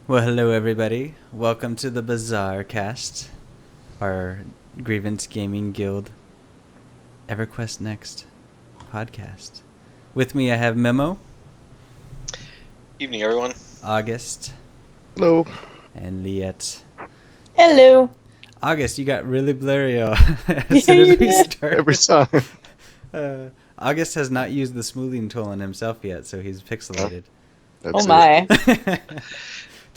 Well, hello everybody. Welcome to the Bazaar cast, our Grievance Gaming Guild EverQuest Next podcast. With me, I have Memo, Evening, everyone. August, Hello. and Liette. Hello. August, you got really blurry as Yeah, soon as you we did. started. Every time. August has not used the smoothing tool on himself yet, so he's pixelated. Oh That's my.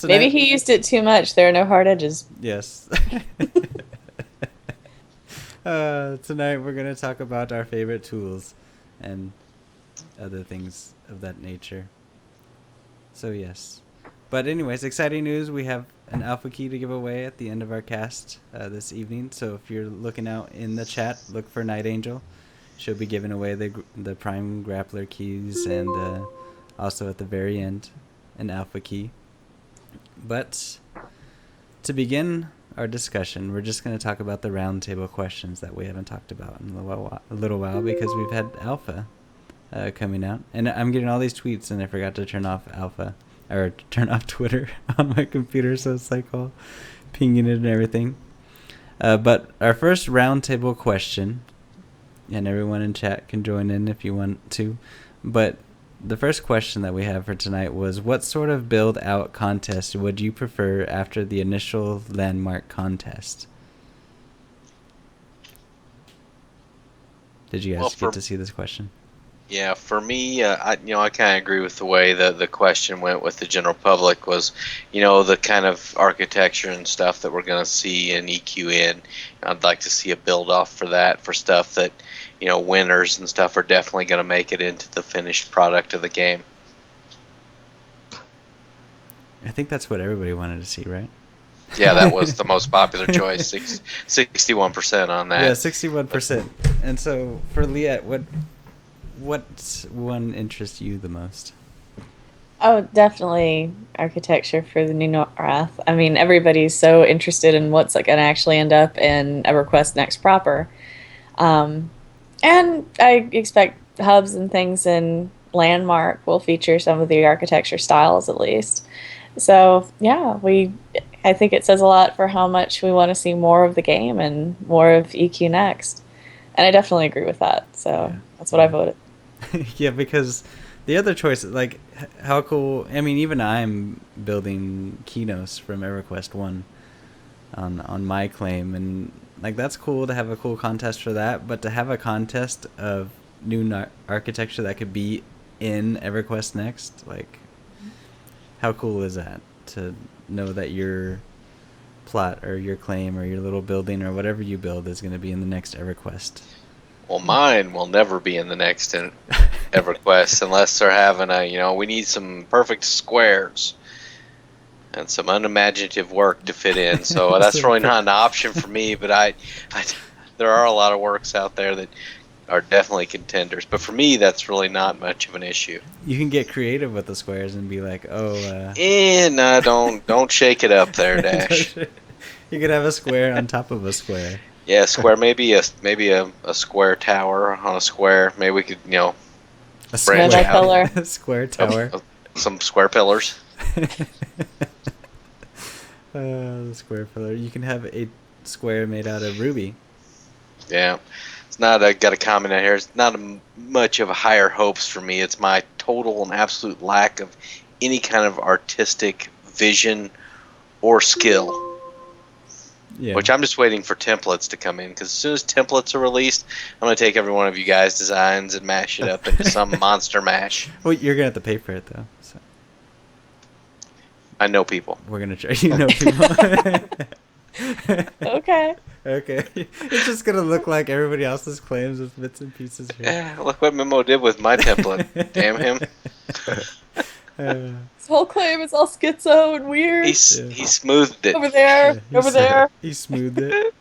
Maybe Tonight- he used it too much. There are no hard edges. Yes. Tonight we're going to talk about our favorite tools and other things of that nature. So yes. But anyways, exciting news. We have an alpha key to give away at the end of our cast this evening. So if you're looking out in the chat, look for Night Angel. She'll be giving away the Prime Grappler keys and also at the very end, an alpha key. But to begin our discussion, we're just going to talk about the roundtable questions that we haven't talked about in a little while because we've had alpha coming out. And I'm getting all these tweets and I forgot to turn off alpha or turn off Twitter on my computer, so it's like all pinging it and everything. But our first roundtable question, and everyone in chat can join in if you want to, but the first question that we have for tonight was, what sort of build-out contest would you prefer after the initial landmark contest? Did you guys get to see this question? Yeah, for me, I kind of agree with the way the question went with the general public was, the kind of architecture and stuff that we're going to see in EQN. I'd like to see a build-off for that, for stuff that, winners and stuff are definitely going to make it into the finished product of the game. I think that's what everybody wanted to see, right? Yeah, that was the most popular choice, 61% on that. Yeah, 61%. And so for Liette, what one interests you the most? Oh, definitely architecture for the new North. I mean, everybody's so interested in what's going to actually end up in EverQuest Next proper. And I expect hubs and things in Landmark will feature some of the architecture styles at least. So, yeah, I think it says a lot for how much we want to see more of the game and more of EQ Next. And I definitely agree with that. So, that's what I voted. Yeah, because the other choice, like, how cool. I mean, even I'm building Kinos from EverQuest 1 on my claim, and like that's cool to have a cool contest for that, but to have a contest of new architecture that could be in EverQuest Next, like, how cool is that to know that your plot or your claim or your little building or whatever you build is going to be in the next EverQuest? Well, mine will never be in the next EverQuest unless they're having we need some perfect squares and some unimaginative work to fit in. So that's really not an option for me, but there are a lot of works out there that are definitely contenders. But for me, that's really not much of an issue. You can get creative with the squares and be like, no, don't shake it up there, Dash. You could have a square on top of a square. Yeah, square, maybe a square tower on a square. Maybe we could, A branch Memo out. pillar. A square tower. Some square pillars. The square pillar. You can have a square made out of ruby. Yeah, it's not. Got a comment out here. It's not much of a higher hopes for me. It's my total and absolute lack of any kind of artistic vision or skill. Yeah. Which I'm just waiting for templates to come in, because as soon as templates are released, I'm going to take every one of you guys' designs and mash it up into some monster mash. Well, you're gonna have to pay for it though. So I know people. we're gonna try. People. Okay. Okay. It's just gonna look like everybody else's claims with bits and pieces here. Yeah, look what Memo did with my template. Damn him. This whole claim is all schizo and weird. He smoothed it. Over there. Yeah, over there. He smoothed it.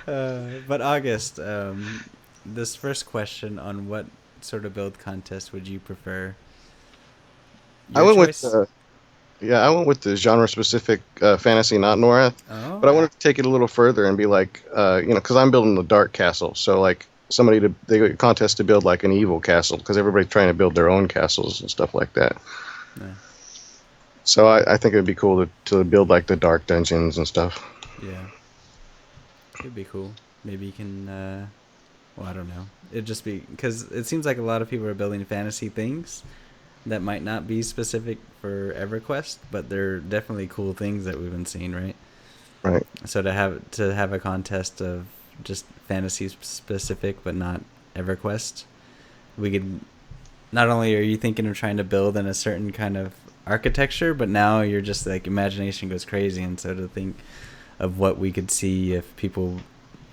But August, this first question on what sort of build contest would you prefer? I went with the genre-specific fantasy, not Norath. Oh. But I wanted to take it a little further and be like, because I'm building the dark castle, so like they got a contest to build like an evil castle, because everybody's trying to build their own castles and stuff like that. Yeah. So I think it'd be cool to build like the dark dungeons and stuff. Yeah. It'd be cool. Maybe you can, well, I don't know. It'd just be, because it seems like a lot of people are building fantasy things that might not be specific for EverQuest, but they're definitely cool things that we've been seeing, right? Right. So to have a contest of just fantasy specific, but not EverQuest, we could, not only are you thinking of trying to build in a certain kind of architecture, but now you're just like, imagination goes crazy. And so to think of what we could see if people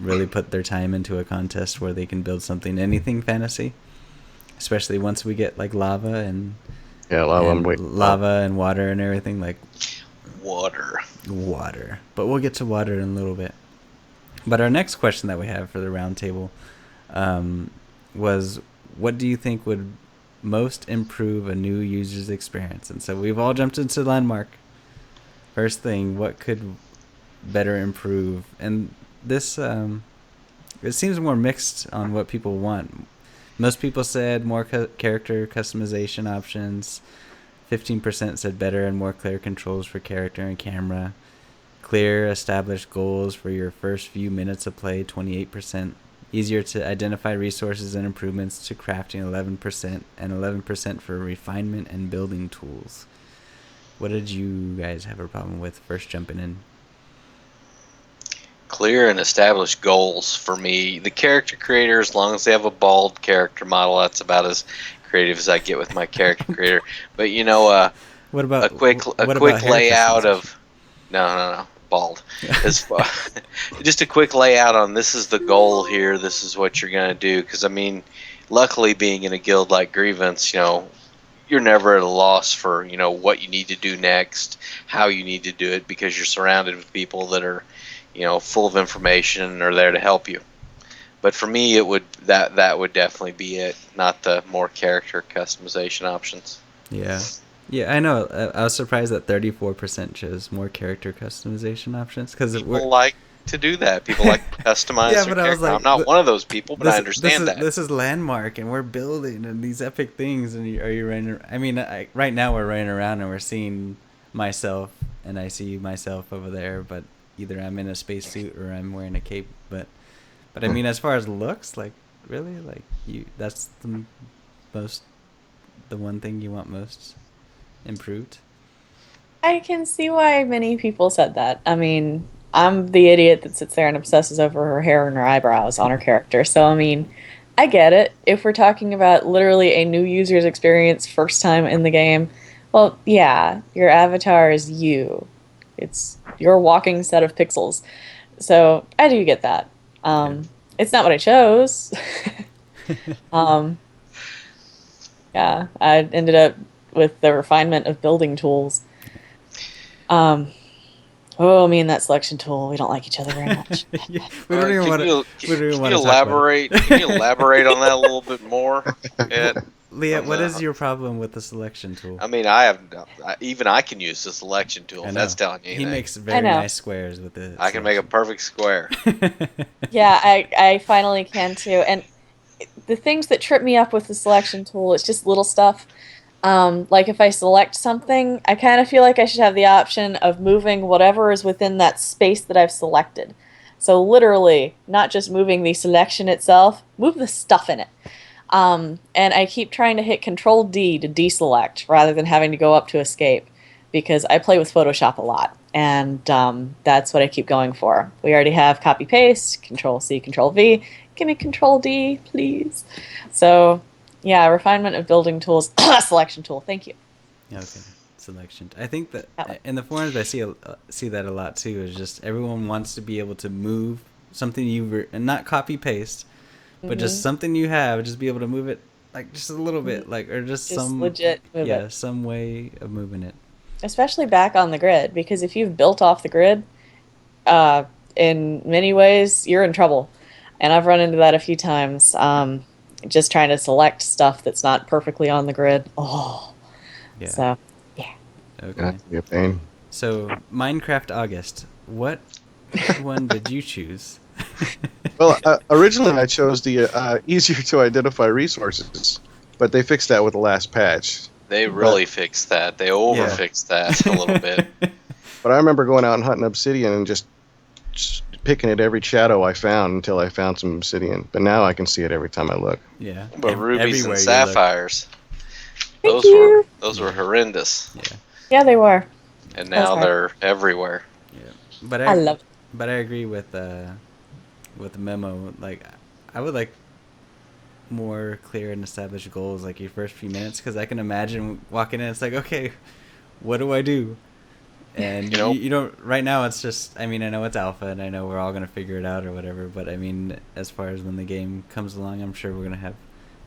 really put their time into a contest where they can build something, anything fantasy, especially once we get like lava and lava and water and everything, like Water. But we'll get to water in a little bit. But our next question that we have for the roundtable was, what do you think would most improve a new user's experience? And so we've all jumped into Landmark. First thing, what could better improve? And this, it seems more mixed on what people want. Most people said more character customization options. 15% said better and more clear controls for character and camera. Clear established goals for your first few minutes of play, 28%. Easier to identify resources and improvements to crafting, 11%, and 11% for refinement and building tools. What did you guys have a problem with first jumping in? Clear and established goals for me. The character creator, as long as they have a bald character model, that's about as creative as I get with my character creator. But you know, What about a quick hair layout customization? of no, bald. Just a quick layout on this is the goal here. This is what you're gonna do. Because I mean, luckily being in a guild like Grievance, you know, you're never at a loss for what you need to do next, how you need to do it, because you're surrounded with people that are full of information and are there to help you. But for me, it would that would definitely be it, not the more character customization options. Yeah, I know. I was surprised that 34% chose more character customization options, because People like to do that. People like to customize Yeah, their but I was character. like, I'm not one of those people, but I understand that. This is Landmark, and we're building and these epic things. And are you running? I mean, right now we're running around and we're seeing myself, and I see myself over there, but either I'm in a spacesuit or I'm wearing a cape. But I mean, as far as looks, like really, like that's the one thing you want most improved. I can see why many people said that. I mean, I'm the idiot that sits there and obsesses over her hair and her eyebrows on her character. So, I mean, I get it. If we're talking about literally a new user's experience first time in the game, well, yeah, your avatar is you. It's your walking set of pixels. So, I do get that. It's not what I chose. Yeah, I ended up with the refinement of building tools. Me and that selection tool, we don't like each other very much. We don't even want to. Can you elaborate? Can you elaborate on that a little bit more? Liette, what is your problem with the selection tool? I mean, even I can use the selection tool. If that's telling you anything. He makes very nice squares with it. I can make a perfect square. Yeah, I finally can too. And the things that trip me up with the selection tool, it's just little stuff. Like if I select something, I kind of feel like I should have the option of moving whatever is within that space that I've selected. So literally, not just moving the selection itself, move the stuff in it. And I keep trying to hit Control D to deselect rather than having to go up to escape, because I play with Photoshop a lot, and that's what I keep going for. We already have copy paste, Control C, Control V. Give me Control D, please. So yeah, refinement of building tools, selection tool. Thank you. Okay, selection. I think that in the forums I see that a lot too. Is just everyone wants to be able to move something and not copy paste, but just something you have, just be able to move it like just a little bit, like, or just some legit move it. Some way of moving it. Especially back on the grid, because if you've built off the grid, in many ways you're in trouble, and I've run into that a few times. Just trying to select stuff that's not perfectly on the grid. Oh, yeah. So yeah. Okay. That's be a pain. So Minecraft August, what one did you choose? Well, originally I chose the easier to identify resources, but they fixed that with the last patch. They really fixed that. They overfixed that a little bit. But I remember going out and hunting obsidian and just picking at every shadow I found until I found some obsidian. But now I can see it every time I look. Yeah. But rubies Everywhere and you look. sapphires, Thank you. those were horrendous. Yeah. Yeah, they were. And That was now hard. they're everywhere. Yeah. But I love it. But I agree with Memo. Like, I would like more clear and established goals like your first few minutes, because I can imagine walking in, it's like, okay, what do I do? And you don't, right now it's just, I mean, I know it's alpha and I know we're all going to figure it out or whatever, but I mean, as far as when the game comes along, I'm sure we're going to have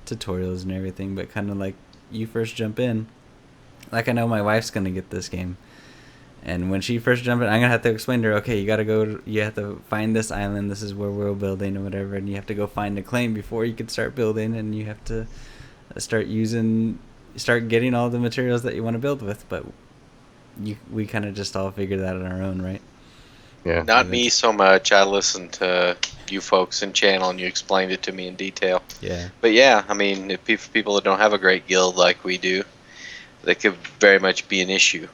tutorials and everything, but kind of like you first jump in, like I know my wife's going to get this game, and when she first jumped in, I'm going to have to explain to her, okay, you have to find this island, this is where we're building or whatever, and you have to go find a claim before you can start building, and you have to start getting all the materials that you want to build with, but we kind of just all figured that on our own, right? Yeah. Not me so much. I listened to you folks in channel and you explained it to me in detail. Yeah. But yeah, I mean, if people that don't have a great guild like we do, that could very much be an issue.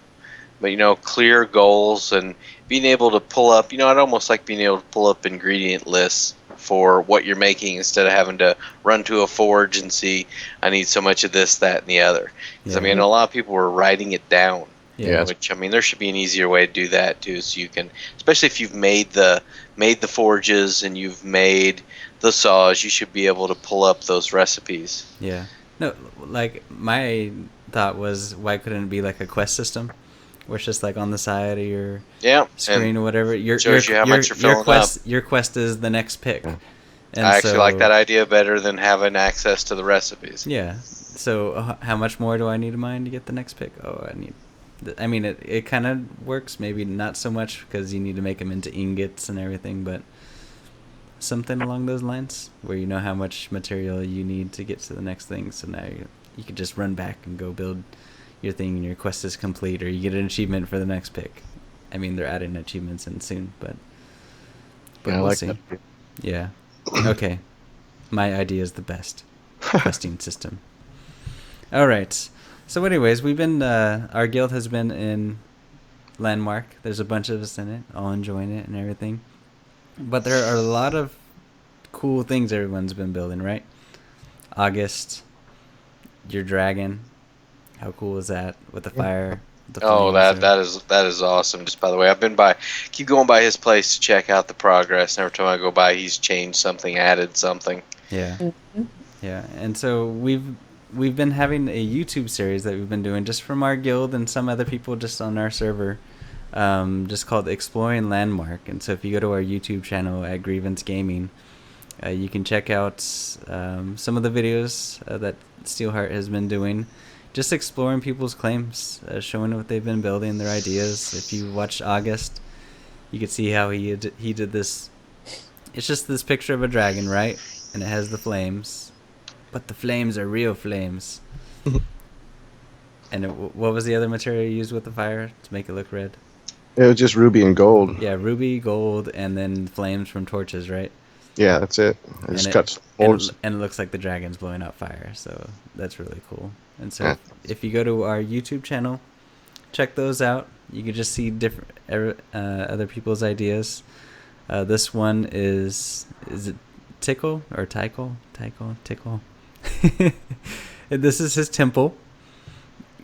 But clear goals and being able to pull up, I'd almost like being able to pull up ingredient lists for what you're making instead of having to run to a forge and see, I need so much of this, that, and the other. Because I mean, a lot of people were writing it down. Yeah. Which, I mean, there should be an easier way to do that too, so you can, especially if you've made the forges and you've made the saws, you should be able to pull up those recipes. Yeah. No, like my thought was, why couldn't it be like a quest system, where it's just like on the side of your screen or whatever. Shows you how much you're filling up. Your quest is the next pick. And I actually like that idea better than having access to the recipes. Yeah. So how much more do I need to mine to get the next pick? I mean, it kind of works, maybe not so much because you need to make them into ingots and everything, but something along those lines where you know how much material you need to get to the next thing. So now you could just run back and go build your thing and your quest is complete, or you get an achievement for the next pick. I mean, they're adding achievements in soon, but yeah, we'll see. That. Yeah. Okay. My idea is the best questing system. All right. So anyways, we've been, our guild has been in Landmark. There's a bunch of us in it, all enjoying it and everything. But there are a lot of cool things everyone's been building, right? August, your dragon. How cool is that with the fire? That is awesome. Just by the way, keep going by his place to check out the progress. And every time I go by, he's changed something, added something. Yeah. Mm-hmm. Yeah. And so we've been having a YouTube series that we've been doing just from our guild and some other people just on our server, just called Exploring Landmark. And so if you go to our YouTube channel at Grievance Gaming, you can check out some of the videos that Steelheart has been doing, just exploring people's claims, showing what they've been building, their ideas. If you watched August, you could see how he did this. It's just this picture of a dragon, right? And it has the flames. But the flames are real flames. And what was the other material you used with the fire to make it look red? It was just ruby and gold. Yeah, ruby, gold, and then flames from torches, right? Yeah, that's it. I just cut holes. And it looks like the dragon's blowing out fire, so that's really cool. And so if you go to our YouTube channel, check those out. You can just see different other people's ideas. This one is it Tickle or Tickle? This is his temple,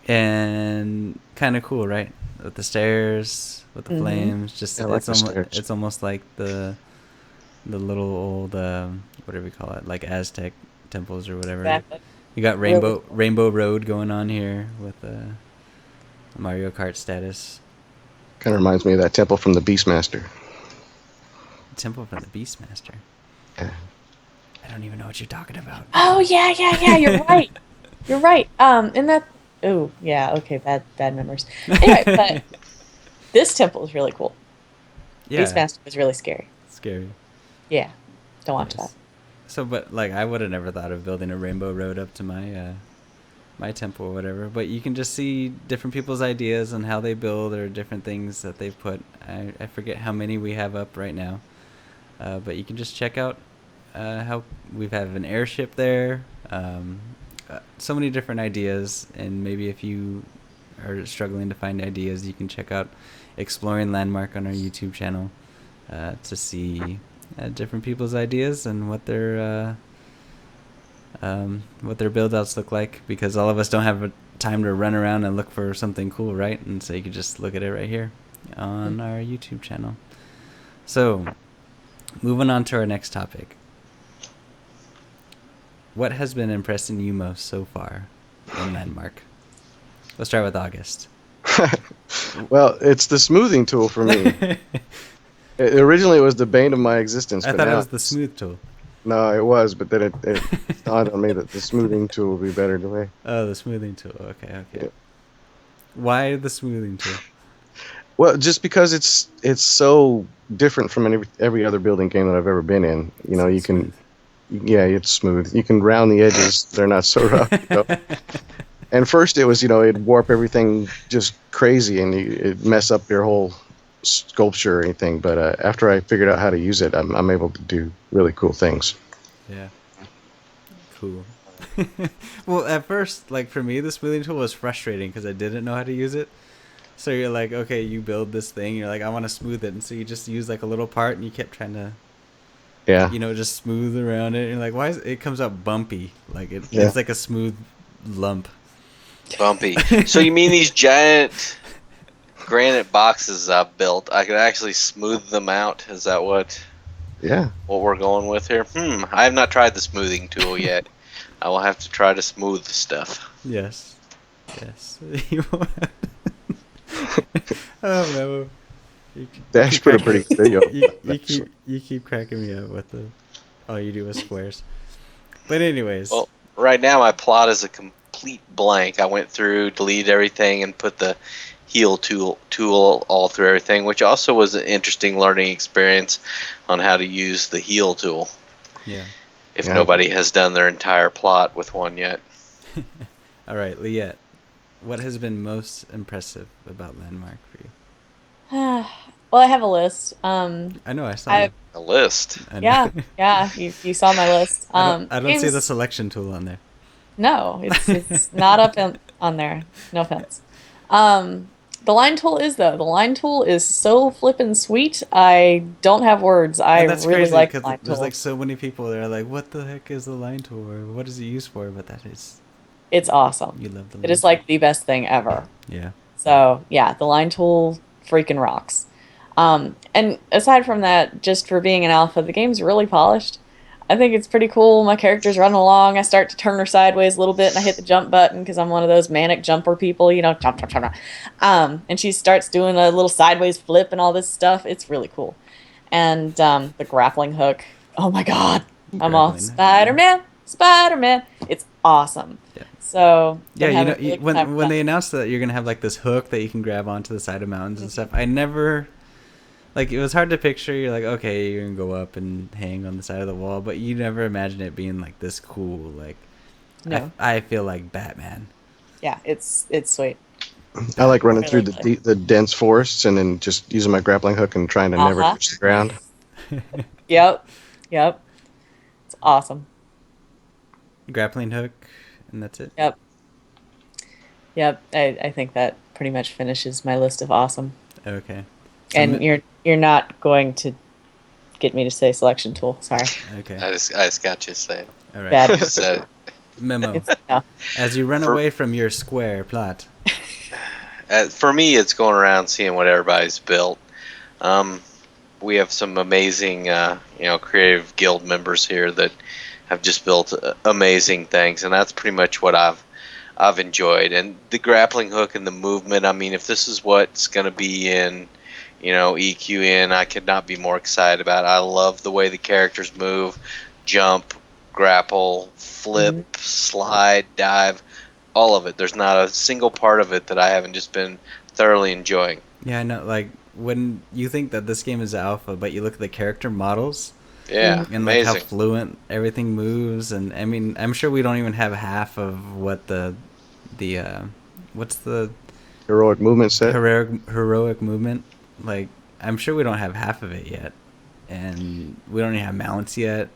and kind of cool, right? With the stairs, with the flames, just it's almost like the little old whatever we call it, like Aztec temples or whatever. Exactly. You got Rainbow Road going on here with Mario Kart status. Kind of reminds me of that temple from the Beastmaster. Temple from the Beastmaster. Yeah. I don't even know what you're talking about. Oh yeah, you're right. You're right. In that. Oh yeah. Okay. Bad memories. Anyway, but this temple is really cool. Yeah. Beastmaster was really scary. Scary. Yeah. Don't watch that. So, but like, I would have never thought of building a rainbow road up to my my temple or whatever. But you can just see different people's ideas and how they build, or different things that they put. I forget how many we have up right now. But you can just check out how we've had an airship there. so many different ideas, and maybe if you are struggling to find ideas, you can check out Exploring Landmark on our YouTube channel to see different people's ideas and what their build outs look like, because all of us don't have time to run around and look for something cool, right? And so you can just look at it right here on our YouTube channel. So, moving on to our next topic. What has been impressing you most so far in Landmark? Let's start with August. Well, it's the smoothing tool for me. Originally, it was the bane of my existence. I but thought now it was the smooth tool. No, it was, but then it dawned on me that the smoothing tool would be better to me. Oh, the smoothing tool. Okay. Yeah. Why the smoothing tool? Well, just because it's so different from every other building game that I've ever been in. You know, you can, yeah, it's smooth. You can round the edges; they're not so rough. You know? And first, it was, it'd warp everything just crazy, and it'd mess up your whole sculpture or anything. But after I figured out how to use it, I'm able to do really cool things. Yeah. Cool. Well, at first, like for me, the smoothing tool was frustrating because I didn't know how to use it. So you're like, okay, you build this thing, you're like, I want to smooth it, and so you just use like a little part, and you kept trying to, Yeah. Just smooth around it. And you're like, why is it comes out bumpy? Like Yeah. it's like a smooth lump. Bumpy. So you mean these giant granite boxes I've built, I could actually smooth them out? Is that what we're going with here? I have not tried the smoothing tool yet. I will have to try to smooth the stuff. Yes. Oh, Memo. Dash put a pretty good video. You keep cracking me up with all you do is squares. But anyways. Well, right now my plot is a complete blank. I went through, deleted everything, and put the heal tool all through everything, which also was an interesting learning experience on how to use the heal tool. Yeah. If nobody has done their entire plot with one yet. All right, Liette, what has been most impressive about Landmark for you? Well, I have a list. I know I saw a list. I know. Yeah. You saw my list. I don't see the selection tool on there. No, it's not up on there. No offense. The line tool is though. The line tool is so flippin' sweet. I don't have words. I that's really crazy, like because line there's tool. like so many people that are like, what the heck is the line tool, or what is it used for? But that is, It's awesome. you love the line It is tool. like the best thing ever. Yeah. So yeah, the line tool freaking rocks. And aside from that, just for being an alpha, the game's really polished. I think it's pretty cool. My character's running along. I start to turn her sideways a little bit, and I hit the jump button because I'm one of those manic jumper people, jump, jump, jump, jump. And she starts doing a little sideways flip and all this stuff. It's really cool. And the grappling hook. Oh my god, I'm all Grappling. Spider-Man. It's awesome. Yeah. So Yeah, when they announced that you're gonna have like this hook that you can grab onto the side of mountains and stuff, I never, like, it was hard to picture. You're like, okay, you're gonna go up and hang on the side of the wall, but you never imagine it being like this cool. Like, No. I feel like Batman. Yeah, it's sweet. I like running through Really the dense forests and then just using my grappling hook and trying to never touch the ground. Yep. It's awesome. Grappling hook, and that's it. Yep. I think that pretty much finishes my list of awesome. Okay. And you're not going to get me to say selection tool. Sorry. Okay. I just got you saying. All right. Bad. You said it. Memo. No. As you run away from your square plot. For me, it's going around seeing what everybody's built. We have some amazing, creative guild members here that have just built amazing things, and that's pretty much what I've enjoyed. And the grappling hook and the movement. I mean, if this is what's going to be in, EQN, I could not be more excited about it. I love the way the characters move, jump, grapple, flip, slide, dive, all of it. There's not a single part of it that I haven't just been thoroughly enjoying. Yeah, I know. Like, when you think that this game is alpha, but you look at the character models, Yeah, and like amazing. how fluent everything moves, and I mean, I'm sure we don't even have half of what the what's the Heroic movement set. heroic movement. Like, I'm sure we don't have half of it yet, and we don't even have mounts yet.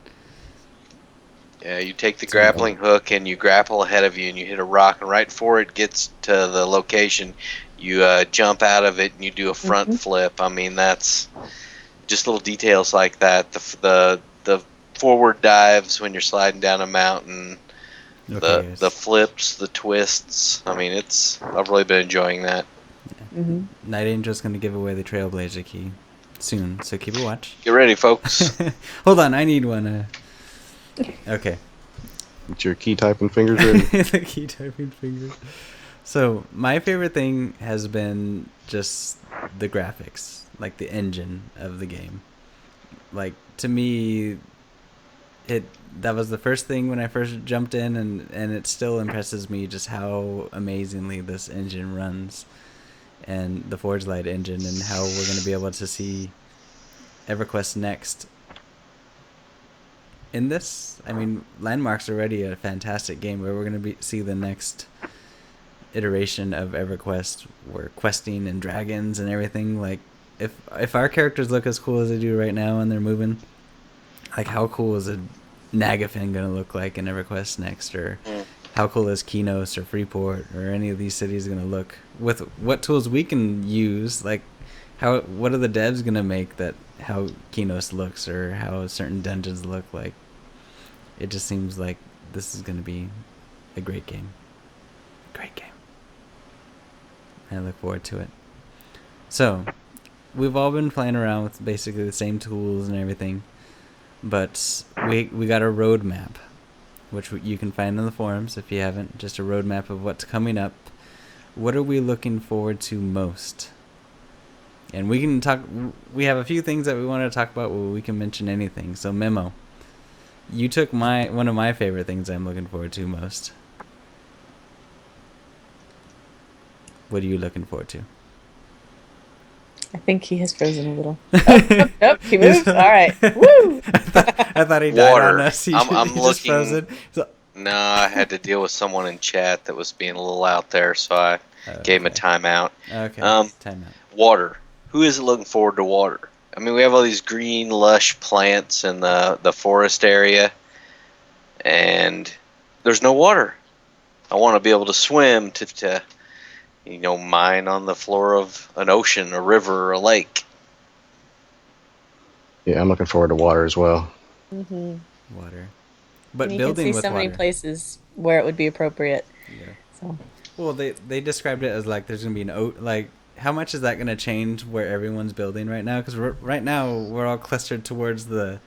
Yeah, you take the It's really grappling hook and you grapple ahead of you, and you hit a rock, and right before it gets to the location, you jump out of it and you do a front flip. I mean, that's just little details like that. The forward dives when you're sliding down a mountain, Okay, the guys. flips, the twists. I mean, I've really been enjoying that. Night Angel's going to give away the Trailblazer key soon, so keep a watch. Get ready, folks. Hold on, I need one. Okay. Get your key typing fingers ready. The key typing fingers. So, my favorite thing has been just the graphics, like the engine of the game. Like, to me, that was the first thing when I first jumped in, and it still impresses me just how amazingly this engine runs, and the Forge Light engine, and how we're going to be able to see EverQuest Next in this. I mean, Landmark's already a fantastic game, but we're going to see the next iteration of EverQuest, where questing and dragons and everything. Like, if our characters look as cool as they do right now and they're moving, like, how cool is a Nagafin gonna look like in EverQuest Next, or how cool is Kinos or Freeport or any of these cities gonna look with what tools we can use? Like, what are the devs gonna make that how Kinos looks, or how certain dungeons look like? It just seems like this is gonna be a great game. Great game. I look forward to it. So, we've all been playing around with basically the same tools and everything, but we got a roadmap, which you can find in the forums if you haven't. Just a roadmap of what's coming up. What are we looking forward to most? And we can talk. We have a few things that we want to talk about. Where we can mention anything. So, Memo, you took one of my favorite things I'm looking forward to most. What are you looking forward to? I think he has frozen a little. Nope, he moved. All right. Woo! I thought he died Water. on us. I'm He just looking- frozen. So, No, I had to deal with someone in chat that was being a little out there, so I gave him a timeout. Okay. Um, Time out. Water. Who isn't looking forward to water? I mean, we have all these green, lush plants in the forest area, and there's no water. I want to be able to swim to mine on the floor of an ocean, a river, or a lake. Yeah, I'm looking forward to water as well. Water. But And you building can see with so water. many places where it would be appropriate. Yeah. So Well, they described it as like there's gonna be like, how much is that gonna change where everyone's building right now? Because right now we're all clustered towards the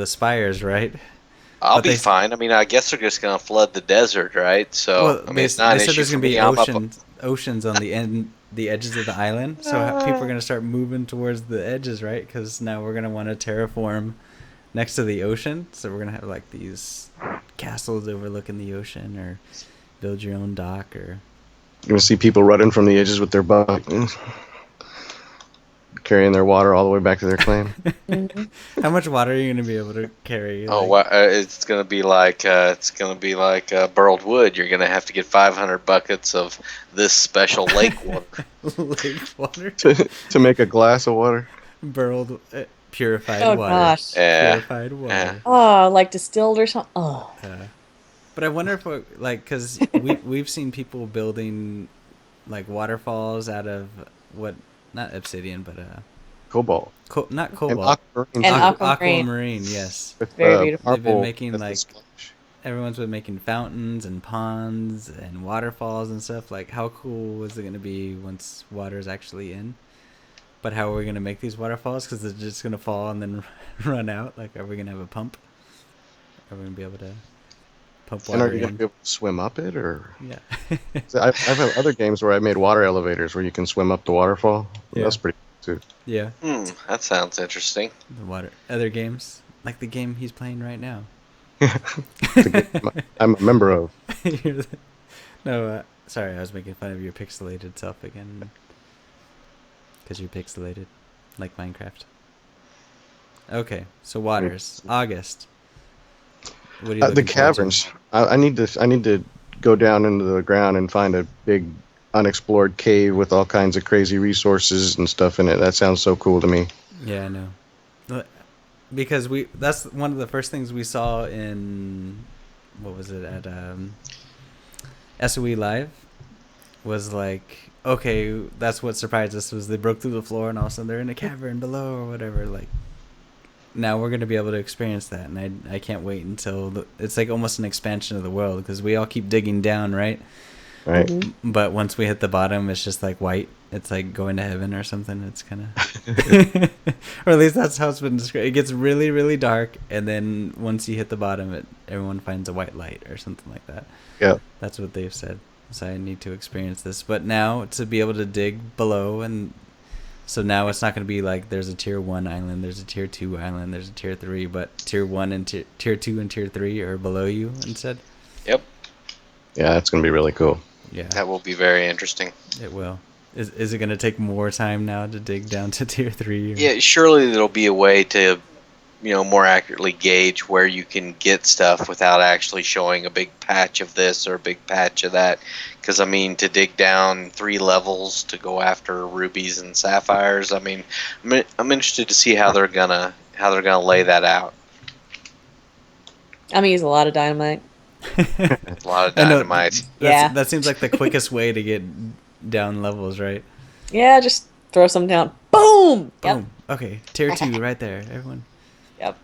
spires, right? I'll But be they- fine. I mean, I guess they're just gonna flood the desert, right? So Well, I mean, they it's not an said issue there's for gonna be me. I'm up- oceans on the edges of the island, so people are gonna start moving towards the edges, right? Because now we're gonna want to terraform next to the ocean, so we're gonna have like these castles overlooking the ocean, or build your own dock, or You're gonna see people running from the edges with their bucket, carrying their water all the way back to their claim. how much water are you gonna be able to carry? Oh, like- wow. It's gonna be like burled wood. You're gonna have to get 500 buckets of this special lake water. Lake water, to make a glass of water. burled, purified oh water. gosh. Yeah. Purified water. Oh, like distilled or something. Oh. But I wonder if, because we've seen people building, like, waterfalls out of not obsidian, but Cobalt. not And cobalt. aquamarine. And too, aquamarine. Aquamarine, yes. with, Very beautiful. They've been marble making, as the like, splash. Everyone's been making fountains and ponds and waterfalls and stuff. Like, how cool is it going to be once water's actually in? But how are we going to make these waterfalls? Because they're just going to fall and then run out. Like, are we going to have a pump? Are we going to be able to pump And are water you gonna in? be able to swim up it, or? Yeah. So I've had other games where I made water elevators where you can swim up the waterfall. Yeah. That's pretty cool too. Yeah. That sounds interesting. The water. Other games, like the game he's playing right now. It's a game I'm a member of. No, sorry, I was making fun of your pixelated self again. Because you're pixelated, like Minecraft. Okay, so waters, August. What are you The looking forward to? caverns. I need to go down into the ground and find a big unexplored cave with all kinds of crazy resources and stuff in it. That sounds so cool to me. Yeah, I know. because that's one of the first things we saw in, what was it, at SOE Live, was like, okay, that's what surprised us, was they broke through the floor and all of a sudden they're in a cavern below or whatever. Like, now we're going to be able to experience that, and I can't wait until it's like almost an expansion of the world, because we all keep digging down, right? Right. Mm-hmm. But once we hit the bottom, it's just like white. It's like going to heaven or something. It's kind of, or at least that's how it's been described. It gets really, really dark, and then once you hit the bottom, everyone finds a white light or something like that. Yeah. That's what they've said. So I need to experience this. But now to be able to dig below, and so now it's not going to be like there's a tier 1 island, there's a tier 2 island, there's a tier 3, but tier 1 and tier 2 and tier 3 are below you instead. Yep. Yeah, that's gonna be really cool. Yeah, That will be very interesting. it will. Is it going to take more time now to dig down to tier 3? Or? Yeah, surely there'll be a way to, more accurately gauge where you can get stuff without actually showing a big patch of this or a big patch of that. Because, to dig down 3 levels to go after rubies and sapphires, I'm interested to see how they're gonna lay that out. I'm gonna use a lot of dynamite. A lot of I know, dynamite. Yeah. That seems like the quickest way to get down levels, right? Yeah, just throw some down. Boom! Yep. Boom. Okay, tier 2 right there, everyone. Yep.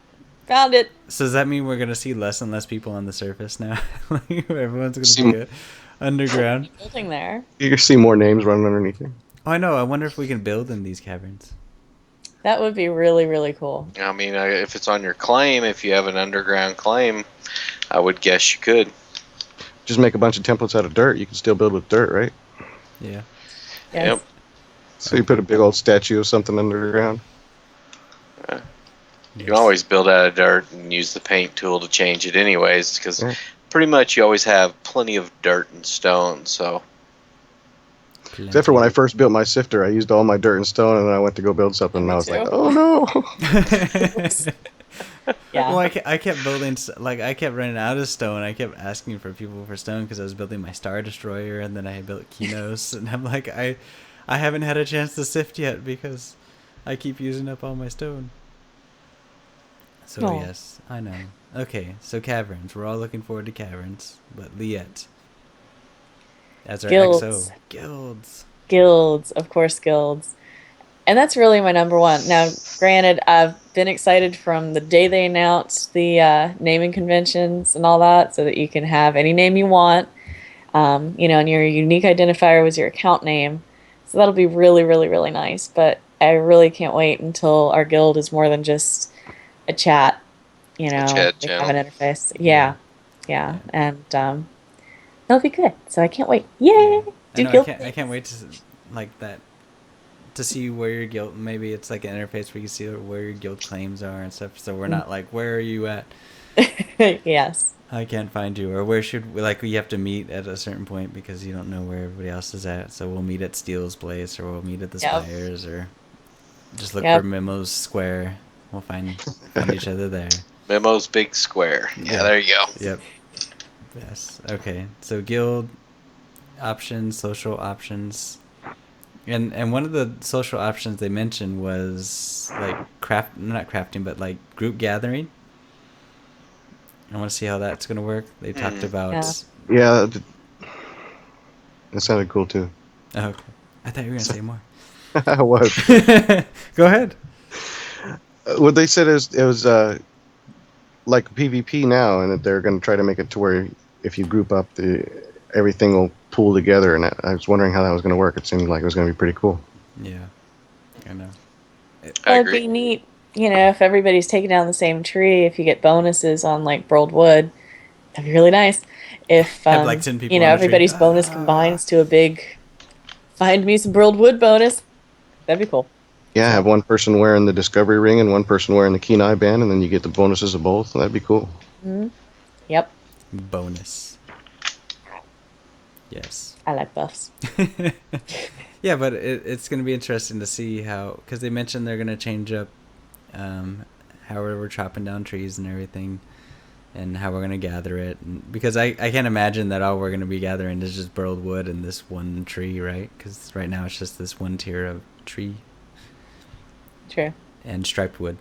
Found it. So does that mean we're going to see less and less people on the surface now? Like, everyone's going See- to be underground. Building there. You can see more names running underneath you. Oh, I know. I wonder if we can build in these caverns. That would be really, really cool. If it's on your claim, if you have an underground claim, I would guess you could. Just make a bunch of templates out of dirt. You can still build with dirt, right? Yeah. Yes. Yep. So you put a big old statue of something underground. You can always build out of dirt and use the paint tool to change it anyways, because pretty much you always have plenty of dirt and stone, so... Except for when I first built my sifter, I used all my dirt and stone, and then I went to go build something, and I was like, too. oh no! Yeah. Well, I kept building, like, I kept running out of stone. I kept asking for people for stone because I was building my Star Destroyer, and then I had built Kinos, and I'm like, I haven't had a chance to sift yet because I keep using up all my stone. So, Aw. yes, I know. Okay, so caverns. We're all looking forward to caverns, but Liette, as our Guilds. XO. Guilds. Guilds, of course, guilds. And that's really my number one. Now, granted, I've been excited from the day they announced the naming conventions and all that, so that you can have any name you want, and your unique identifier was your account name. So that'll be really, really, really nice. But I really can't wait until our guild is more than just a chat. A chat we have channel. an interface. Yeah. And that'll be good. So I can't wait. Yay! I know, guild I can't wait to like that, to see where your guild. Maybe it's like an interface where you see where your guild claims are and stuff. So we're not like, where are you at? Yes. I can't find you, or where should we, like, we have to meet at a certain point because you don't know where everybody else is at. So we'll meet at Steele's place, or we'll meet at the Yep. Spires, or just look Yep. for Memo's Square. We'll find each other there. Memo's big square. Yeah, there you go. Yep. Yes. Okay. So guild options, social options, and one of the social options they mentioned was like not crafting, but like group gathering. I want to see how that's gonna work. They talked about. Yeah. Yeah, that sounded cool too. Oh, okay. I thought you were gonna say more. I was. Go ahead. What they said is it was like PvP now, and that they're going to try to make it to where if you group up, everything will pool together. And I was wondering how that was going to work. It seemed like it was going to be pretty cool. Yeah. I know. I It'd agree. be neat, if everybody's taking down the same tree, if you get bonuses on like brolled wood, that'd be really nice. If Have, like, 10 people on a tree. everybody's bonus combines to a big find me some brolled wood bonus, that'd be cool. Yeah, have one person wearing the Discovery Ring and one person wearing the Kenai Band, and then you get the bonuses of both. That'd be cool. Hmm. Yep, Bonus. Yes. I like buffs. Yeah, but it's going to be interesting to see how, because they mentioned they're going to change up how we're chopping down trees and everything, and how we're going to gather it. And because I can't imagine that all we're going to be gathering is just burled wood and this one tree, right? Because right now it's just this one tier of tree True. and striped wood.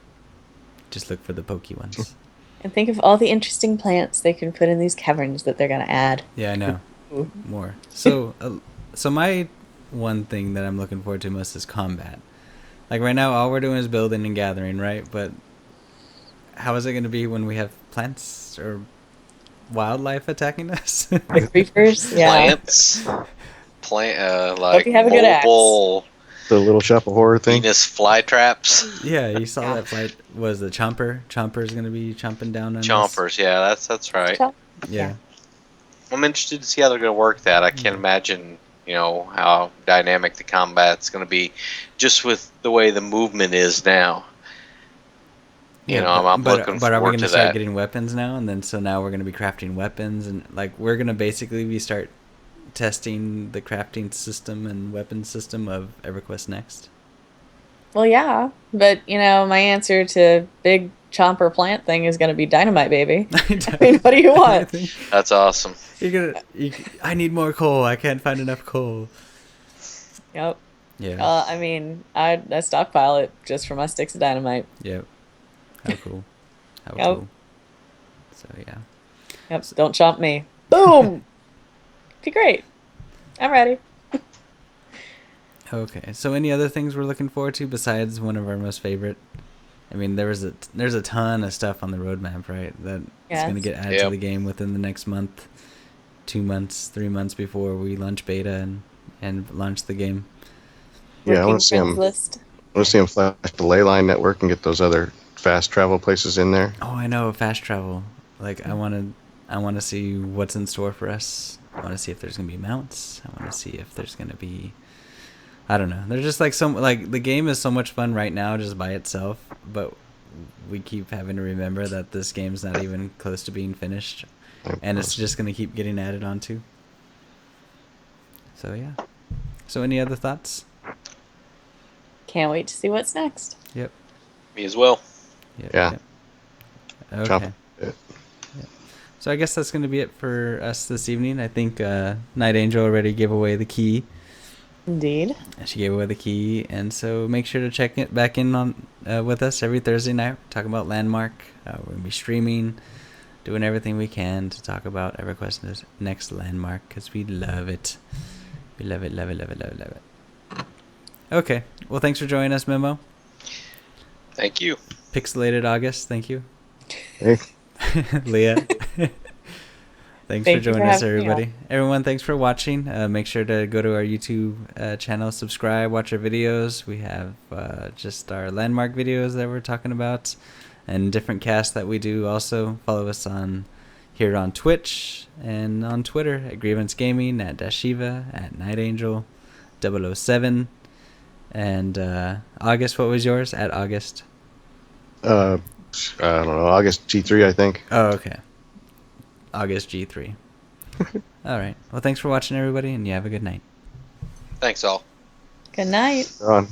Just look for the pokey ones. And think of all the interesting plants they can put in these caverns that they're going to add. Yeah, I know. More. So, so my one thing that I'm looking forward to most is combat. Like right now, all we're doing is building and gathering, right? But how is it going to be when we have plants or wildlife attacking us? The creepers, yeah. Plants, like Hope you have a good axe. mobile The little shop of horror thing. Venus flytraps. Yeah, you saw Yeah. that flight. Was the chomper? Chomper's going to be chomping down on us. Chompers, yeah, that's right. Yeah. I'm interested to see how they're going to work that. I can't imagine, how dynamic the combat's going to be, just with the way the movement is now. I'm looking but are we forward going to to start that. getting weapons now? And then so now we're going to be crafting weapons, and like we're going to basically be start testing the crafting system and weapon system of EverQuest Next. Well, yeah. But, my answer to big chomper plant thing is going to be dynamite, baby. I mean, what do you want? That's awesome. I need more coal. I can't find enough coal. Yep. Yeah. I mean, I stockpile it just for my sticks of dynamite. Yep. How cool. How Yep. cool. So, yeah. Yep. Don't chomp me. Boom! Be great. I'm ready. Okay. So, any other things we're looking forward to besides one of our most favorite? I mean, there's a ton of stuff on the roadmap, right? That is going to get added to the game within the next month, 2 months, 3 months before we launch beta and launch the game. Yeah, I want to see Friends them. list. I want to see them flash the ley line network and get those other fast travel places in there. Oh, I know, fast travel. Like I want to see what's in store for us. I want to see if there's going to be mounts. I want to see if there's going to be, I don't know. They're just like the game is so much fun right now just by itself, but we keep having to remember that this game's not even close to being finished, and it's just going to keep getting added onto. So yeah. So any other thoughts? Can't wait to see what's next. Yep. Me as well. Yep. Yeah. Yep. Okay. Chomp. So I guess that's going to be it for us this evening. I think Night Angel already gave away the key. Indeed. She gave away the key, and so make sure to check it back in on with us every Thursday night. Talking about Landmark. We're gonna be streaming, doing everything we can to talk about EverQuest Next Landmark because we love it. We love it, love it, love it, love it, love it. Okay. Well, thanks for joining us, Memo. Thank you. Pixelated August. Thank you. Hey. Leah. Thanks Thank for you joining for us, having me on. everybody. Everyone, thanks for watching. Make sure to go to our YouTube channel, subscribe, watch our videos. We have just our landmark videos that we're talking about and different casts that we do. Also, follow us here on Twitch and on Twitter at Grievance Gaming, at Dashivah, at Night Angel 007. And August, what was yours? At August? I don't know, August G3, I think. Oh, okay. August G3. All right. Well, thanks for watching, everybody, and you have a good night. Thanks all. Good night. They're on.